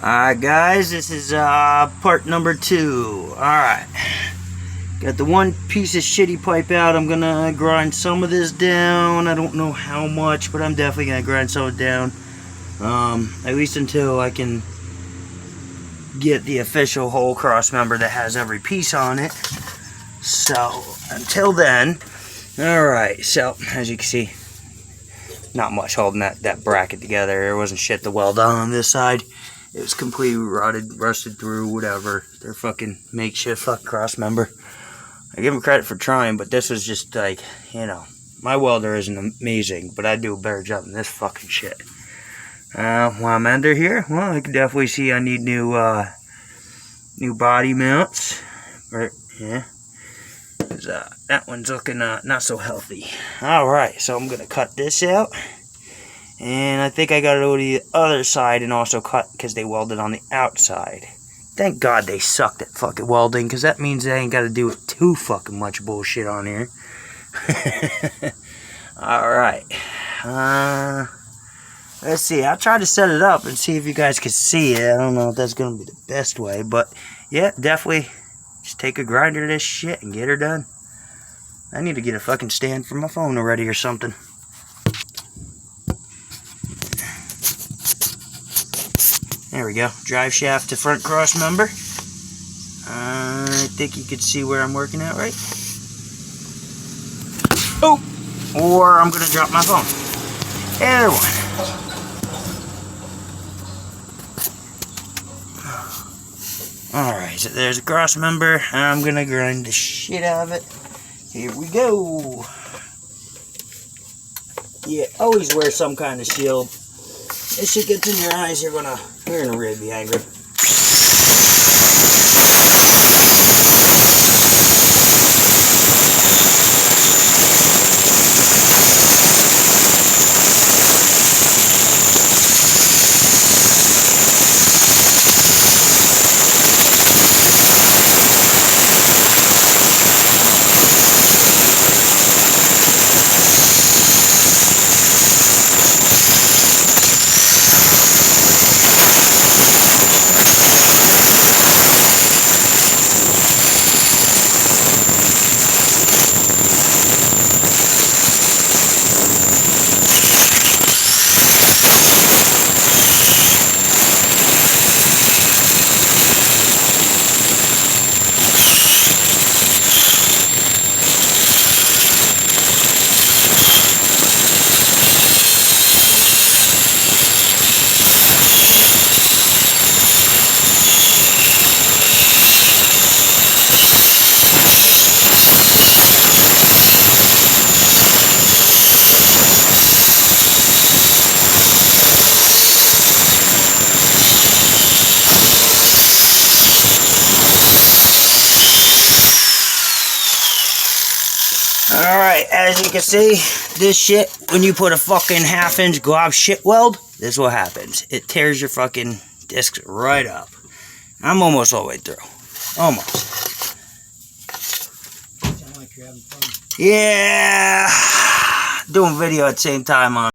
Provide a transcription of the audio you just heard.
Alright guys, this is part number 2. Alright. Got the one piece of shitty pipe out. I'm gonna grind some of this down. I don't know how much, but I'm definitely gonna grind some of it down. At least until I can get the official whole cross member that has every piece on it. So, until then, alright, so, as you can see, not much holding that bracket together. There wasn't shit to weld on this side. It was completely rotted, rusted through, whatever. They're fucking makeshift fucking cross member. I give them credit for trying, but this was just like, you know, my welder isn't amazing, but I do a better job than this fucking shit. While I'm under here, well, I can definitely see I need new body mounts. Or, yeah. That one's looking not so healthy. Alright, so I'm going to cut this out. And I think I got to go to the other side and also cut because they welded on the outside. Thank God they sucked at fucking welding, because that means they ain't got to do it too fucking much bullshit on here. Alright. Let's see. I'll try to set it up and see if you guys can see it. I don't know if that's going to be the best way, but yeah, definitely just take a grinder to this shit and get her done. I need to get a fucking stand for my phone already or something. There we go. Drive shaft to front cross member. I think you can see where I'm working at, right? Oh! Or I'm going to drop my phone. Either one. Alright, so there's a cross member. I'm going to grind the shit out of it. Here we go. Yeah, always wear some kind of shield. If shit gets in your eyes, you're gonna really be angry. Alright, as you can see, this shit, when you put a fucking half-inch glob shit weld, this is what happens. It tears your fucking discs right up. I'm almost all the way through. Almost. Sound like you're having fun. Yeah! Doing video at the same time on